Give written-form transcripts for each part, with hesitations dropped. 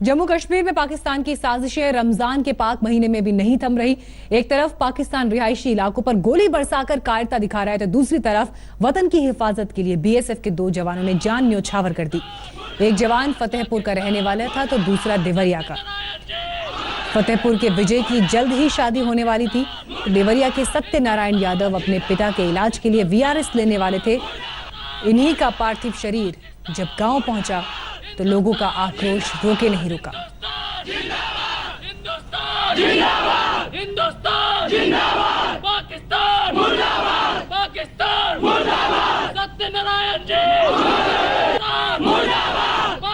जम्मू कश्मीर में पाकिस्तान की साजिशें रमजान के पाक महीने में भी नहीं थम रही। एक तरफ पाकिस्तान रिहायशी इलाकों पर गोली बरसाकर कायरता दिखा रहा है, तो दूसरी तरफ वतन की हिफाजत के लिए बीएसएफ के 2 जवानों ने जान न्योछावर कर दी। एक जवान फतेहपुर का रहने वाला था तो दूसरा देवरिया का। फतेहपुर के विजय की जल्द ही शादी होने वाली थी। देवरिया के सत्यनारायण यादव अपने पिता के इलाज के लिए वीआरएस लेने वाले थे। इन्हीं का पार्थिव शरीर जब गांव पहुंचा तो लोगों का आक्रोश रोके नहीं रुका। सत्यनारायण जी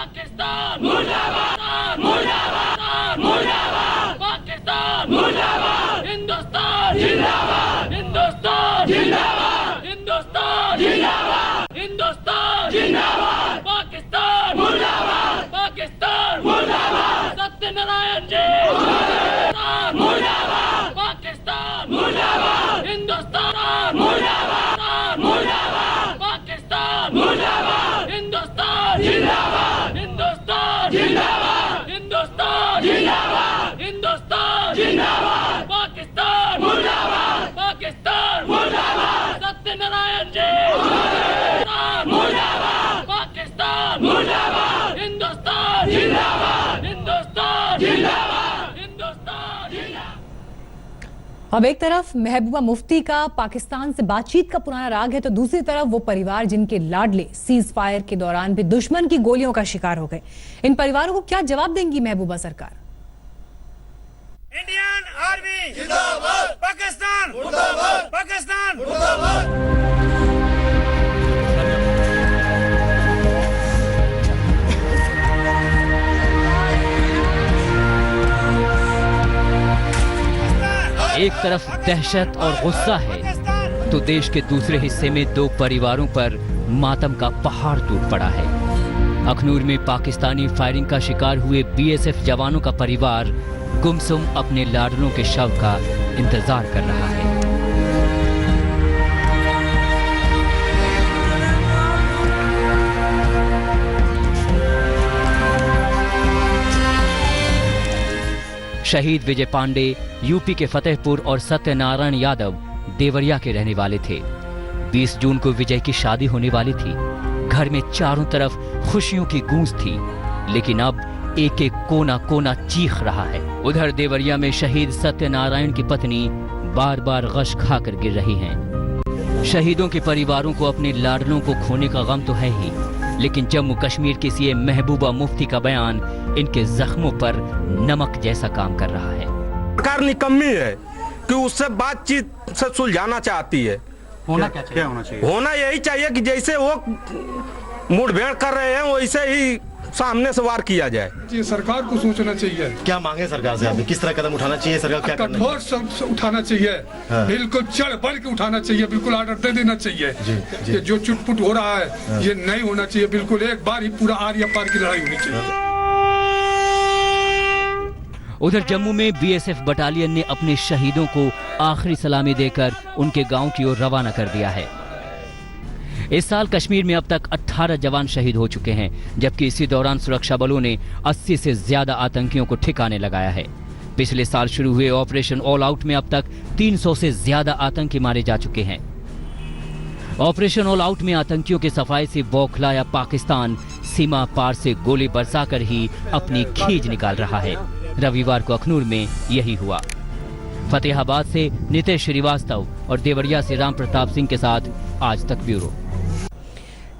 पाकिस्तान पाकिस्तान हिंदुस्तान हिंदुस्तान हिंदुस्तान हिंदुस्तान पाकिस्तान पाकिस्तान सत्यनारायण जी पाकिस्तान हिंदुस्तान पाकिस्तान हिंदुस्तान हिंदुस्तान हिंदुस्तान हिंदुस्तान पाकिस्तान पाकिस्तान सत्यनारायण जी पाकिस्तान हिंदुस्तान हिंदुस्तान हिंदुस्तान। अब एक तरफ महबूबा मुफ्ती का पाकिस्तान से बातचीत का पुराना राग है, तो दूसरी तरफ वो परिवार जिनके लाडले सीज फायर के दौरान भी दुश्मन की गोलियों का शिकार हो गए। इन परिवारों को क्या जवाब देंगी महबूबा सरकार? इंडियन आर्मी जिंदाबाद, पाकिस्तान मुर्दाबाद, पाकिस्तान मुर्दाबाद। एक तरफ दहशत और गुस्सा है तो देश के दूसरे हिस्से में 2 परिवारों पर मातम का पहाड़ टूट पड़ा है। अखनूर में पाकिस्तानी फायरिंग का शिकार हुए बीएसएफ जवानों का परिवार गुमसुम अपने लाडलों के शव का इंतजार कर रहा है। शहीद विजय पांडे यूपी के फतेहपुर और सत्यनारायण यादव देवरिया के रहने वाले थे। 20 जून को विजय की शादी होने वाली थी। घर में चारों तरफ खुशियों की गूंज थी, लेकिन अब एक एक कोना कोना चीख रहा है। उधर देवरिया में शहीद सत्यनारायण की पत्नी बार बार गश खाकर गिर रही हैं। शहीदों के परिवारों को अपने लाडलों को खोने का गम तो है ही, लेकिन जम्मू कश्मीर की सीएम महबूबा मुफ्ती का बयान इनके जख्मों पर नमक जैसा काम कर रहा है। सरकार निकम्मी है कि उससे बातचीत से सुलझाना चाहती है। होना क्या होना चाहिए? होना यही चाहिए कि जैसे वो मुठभेड़ कर रहे हैं वैसे ही सामने से वार किया जाए। ये सरकार को सोचना चाहिए। क्या मांगे सरकार से? आपने किस तरह कदम उठाना चाहिए? सरकार क्या करना कठोर सब उठाना चाहिए। हाँ। बिल्कुल चढ़ बढ़ के उठाना चाहिए, बिल्कुल आर्डर दे देना चाहिए। जी। ये जो चुटपुट हो रहा है हाँ। ये नहीं होना चाहिए। बिल्कुल एक बार ही पूरा आर या पार की लड़ाई होनी चाहिए। उधर जम्मू में बीएसएफ बटालियन ने अपने शहीदों को आखिरी सलामी देकर उनके गांव की ओर रवाना कर दिया है। इस साल कश्मीर में अब तक 18 जवान शहीद हो चुके हैं, जबकि इसी दौरान सुरक्षा बलों ने 80 से ज्यादा आतंकियों को ठिकाने लगाया है। पिछले साल शुरू हुए ऑपरेशन ऑल आउट में अब तक 300 से ज्यादा आतंकी मारे जा चुके हैं। ऑपरेशन ऑल आउट में आतंकियों के सफाई से बौखलाया पाकिस्तान सीमा पार से गोली बरसाकर ही अपनी खींच निकाल रहा है। रविवार को अखनूर में यही हुआ। फतेहाबाद से नितेश श्रीवास्तव और देवरिया से राम प्रताप सिंह के साथ आज तक ब्यूरो।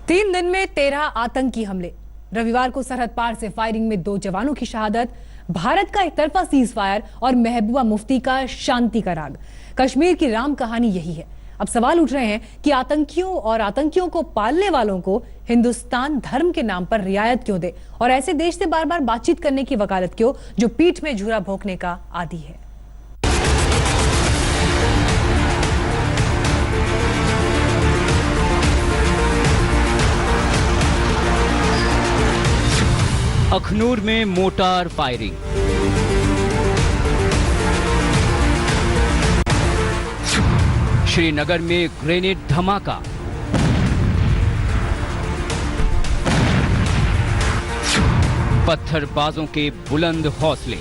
3 दिन में 13 आतंकी हमले। रविवार को सरहद पार से फायरिंग में 2 जवानों की शहादत। भारत का एक तरफा सीज फायर और महबूबा मुफ्ती का शांति का राग। कश्मीर की राम कहानी यही है। अब सवाल उठ रहे हैं कि आतंकियों को पालने वालों को हिंदुस्तान धर्म के नाम पर रियायत क्यों दे, और ऐसे देश से बार बार बातचीत करने की वकालत क्यों जो पीठ में झूरा भोंकने का आदी है। अखनूर में मोटार फायरिंग। श्रीनगर में ग्रेनेड धमाका। पत्थरबाजों के बुलंद हौसले।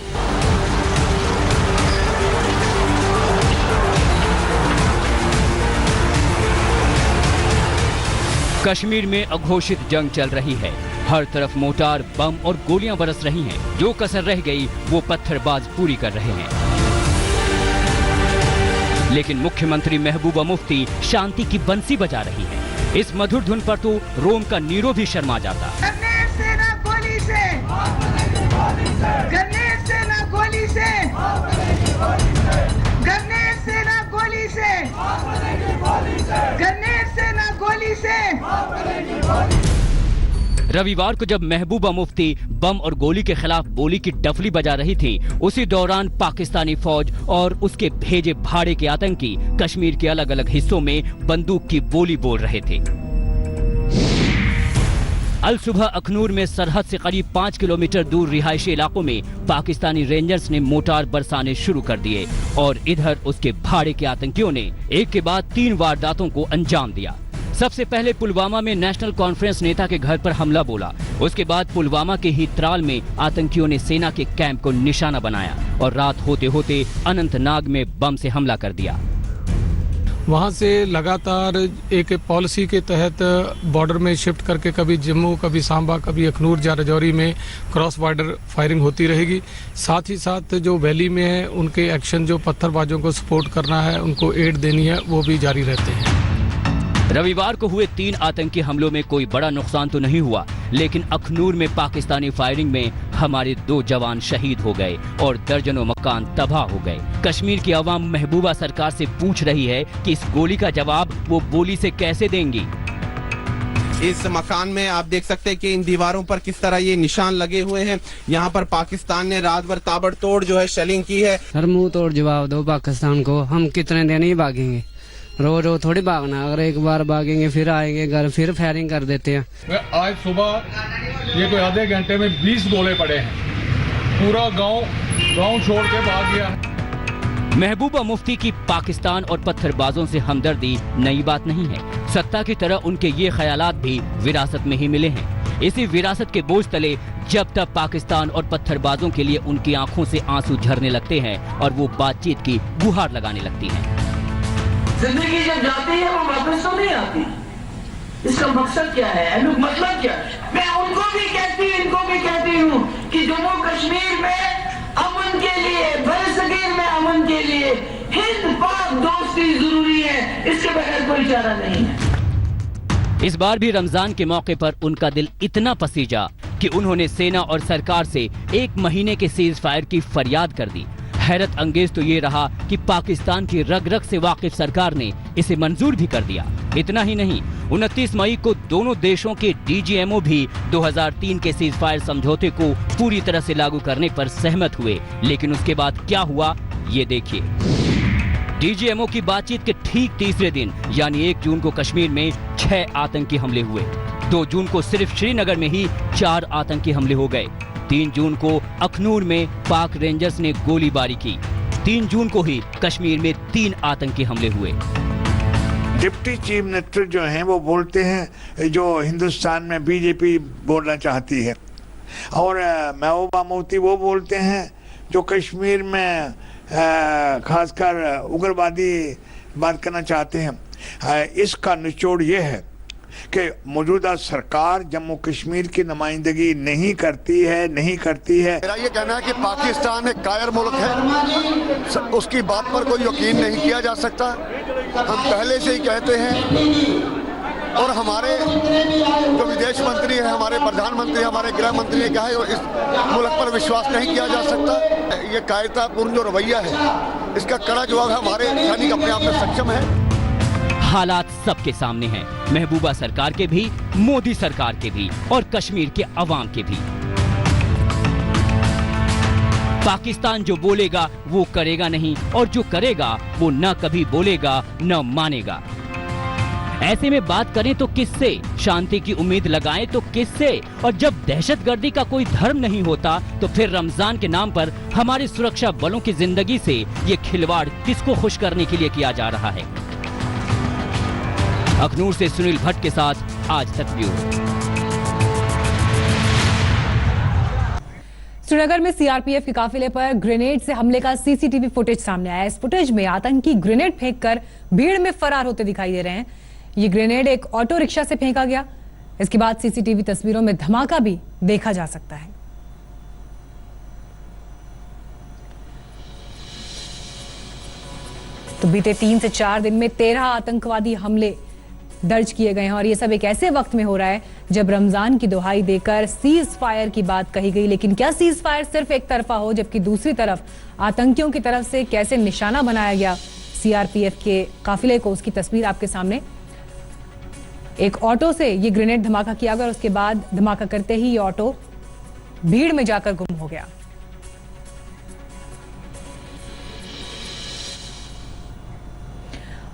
कश्मीर में अघोषित जंग चल रही है। हर तरफ मोर्टार, बम और गोलियां बरस रही हैं। जो कसर रह गई वो पत्थरबाज पूरी कर रहे हैं। लेकिन मुख्यमंत्री महबूबा मुफ्ती शांति की बंसी बजा रही है। इस मधुर धुन पर तो रोम का नीरो भी शर्मा जाता। गरनेड से ना गोली से, गरनेड से ना गोली से, गरनेड से ना गोली से, गरनेड से ना गोली से। रविवार को जब महबूबा मुफ्ती बम और गोली के खिलाफ बोली की डफली बजा रही थी, उसी दौरान पाकिस्तानी फौज और उसके भेजे भाड़े के आतंकी कश्मीर के अलग अलग हिस्सों में बंदूक की बोली बोल रहे थे। अल सुबह अखनूर में सरहद से करीब 5 किलोमीटर दूर रिहायशी इलाकों में पाकिस्तानी रेंजर्स ने मोर्टार बरसाने शुरू कर दिए और इधर उसके भाड़े के आतंकियों ने एक के बाद 3 वारदातों को अंजाम दिया। सबसे पहले पुलवामा में नेशनल कॉन्फ्रेंस नेता के घर पर हमला बोला। उसके बाद पुलवामा के ही त्राल में आतंकियों ने सेना के कैंप को निशाना बनाया और रात होते होते अनंतनाग में बम से हमला कर दिया। वहाँ से लगातार एक पॉलिसी के तहत बॉर्डर में शिफ्ट करके कभी जम्मू, कभी सांबा, कभी अखनूर, राजौरी में क्रॉस बॉर्डर फायरिंग होती रहेगी। साथ ही साथ जो वैली में है उनके एक्शन, जो पत्थरबाजों को सपोर्ट करना है, उनको एड देनी है, वो भी जारी रहते हैं। रविवार को हुए 3 आतंकी हमलों में कोई बड़ा नुकसान तो नहीं हुआ, लेकिन अखनूर में पाकिस्तानी फायरिंग में हमारे 2 जवान शहीद हो गए और दर्जनों मकान तबाह हो गए। कश्मीर की आवाम महबूबा सरकार से पूछ रही है कि इस गोली का जवाब वो बोली से कैसे देंगी। इस मकान में आप देख सकते हैं कि इन दीवारों पर किस तरह ये निशान लगे हुए हैं। यहाँ पर पाकिस्तान ने रात भर ताबड़तोड़ जो है शेलिंग की है। हर मुंह तोड़ जवाब दो पाकिस्तान को, हम कितने दिन ही भागेंगे, रोज रोज थोड़ी भागना। अगर एक बार भागेंगे फिर आएंगे घर, फिर फायरिंग कर देते हैं। आज सुबह ये कोई आधे घंटे में 20 गोले पड़े हैं। पूरा गांव छोड़ के भाग गया। महबूबा मुफ्ती की पाकिस्तान और पत्थरबाजों से हमदर्दी नई बात नहीं है। सत्ता की तरह उनके ये ख्यालात भी विरासत में ही मिले हैं। इसी विरासत के बोझ तले जब तक पाकिस्तान और पत्थरबाजों के लिए उनकी आंखों से आंसू झरने लगते हैं और वो बातचीत की गुहार लगाने लगती हैं। जिंदगी जब जाती है वो वापस तो नहीं आती। इसका मकसद क्या है, मतलब क्या है? मैं उनको भी कहती हूँ, इनको भी कहती हूँ कि जम्मू कश्मीर में अमन के लिए, बरसगीर में अमन के लिए हिंद पाक दोस्ती जरूरी है। इसके बगैर कोई चारा नहीं है। इस बार भी रमजान के मौके पर उनका दिल इतना पसीजा कि उन्होंने सेना और सरकार से 1 महीने के सीज फायर की फरियाद कर दी। हैरत अंगेज तो ये रहा कि पाकिस्तान की रग रग से वाकिफ सरकार ने इसे मंजूर भी कर दिया। इतना ही नहीं, 29 मई को दोनों देशों के डीजीएमओ भी 2003 के सीज फायर समझौते को पूरी तरह से लागू करने पर सहमत हुए। लेकिन उसके बाद क्या हुआ, ये देखिए। डीजीएमओ की बातचीत के ठीक तीसरे दिन यानी 1 जून को कश्मीर में 6 आतंकी हमले हुए। 2 जून को सिर्फ श्रीनगर में ही 4 आतंकी हमले हो गए। 3 जून को अखनूर में पाक रेंजर्स ने गोलीबारी की। 3 जून को ही कश्मीर में 3 आतंकी हमले हुए। डिप्टी चीफ मिनिस्टर जो हैं वो बोलते हैं जो हिंदुस्तान में बीजेपी बोलना चाहती है, और महबूबा मुफ्ती वो बोलते हैं जो कश्मीर में खासकर उग्रवादी बात करना चाहते हैं। इसका निचोड़ ये है कि मौजूदा सरकार जम्मू कश्मीर की नुमाइंदगी नहीं करती है। मेरा ये कहना है कि पाकिस्तान एक कायर मुल्क है, उसकी बात पर कोई यकीन नहीं किया जा सकता। हम पहले से ही कहते हैं और हमारे जो विदेश मंत्री है, हमारे प्रधानमंत्री, हमारे गृह मंत्री ने कहा है, इस मुल्क पर विश्वास नहीं किया जा सकता। ये कायरतापूर्ण जो रवैया है, इसका कड़ा जवाब हमारे सैनिक अपने आप में सक्षम है। हालात सबके सामने हैं, महबूबा सरकार के भी, मोदी सरकार के भी और कश्मीर के अवाम के भी। पाकिस्तान जो बोलेगा वो करेगा नहीं, और जो करेगा वो न कभी बोलेगा न मानेगा। ऐसे में बात करें तो किससे, शांति की उम्मीद लगाएं तो किससे, और जब दहशतगर्दी का कोई धर्म नहीं होता तो फिर रमजान के नाम पर हमारे सुरक्षा बलों की जिंदगी से ये खिलवाड़ किसको खुश करने के लिए किया जा रहा है। अखनूर से सुनील भट्ट के साथ आज तक ब्यूरो। श्रीनगर में सीआरपीएफ के काफिले पर ग्रेनेड से हमले का सीसीटीवी फुटेज सामने आया। इस फुटेज में आतंकी ग्रेनेड फेंककर भीड़ में फरार होते दिखाई दे रहे हैं। ये ग्रेनेड एक ऑटो रिक्शा से फेंका गया। इसके बाद सीसीटीवी तस्वीरों में धमाका भी देखा जा सकता है। तो बीते 3 से 4 दिन में 13 आतंकवादी हमले दर्ज किए गए हैं और ये सब एक ऐसे वक्त में हो रहा है जब रमजान की दुहाई देकर सीज फायर की बात कही गई। लेकिन क्या सीज फायर सिर्फ एक तरफा हो, जबकि दूसरी तरफ आतंकियों की तरफ से कैसे निशाना बनाया गया सीआरपीएफ के काफिले को, उसकी तस्वीर आपके सामने। एक ऑटो से ये ग्रेनेड धमाका किया गया और उसके बाद धमाका करते ही ये ऑटो भीड़ में जाकर गुम हो गया।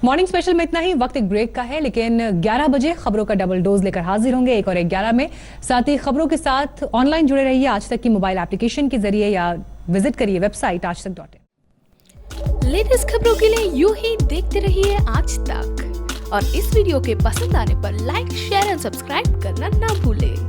मॉर्निंग स्पेशल में इतना ही। वक्त एक ब्रेक का है, लेकिन 11 बजे खबरों का डबल डोज लेकर हाजिर होंगे 1 और 11 में। साथ ही खबरों के साथ ऑनलाइन जुड़े रहिए आज तक की मोबाइल एप्लीकेशन के जरिए या विजिट करिए वेबसाइट aajtak.in। लेटेस्ट खबरों के लिए यूं ही देखते रहिए आज तक और इस वीडियो के पसंद आने पर लाइक, शेयर एंड सब्सक्राइब करना ना भूलें।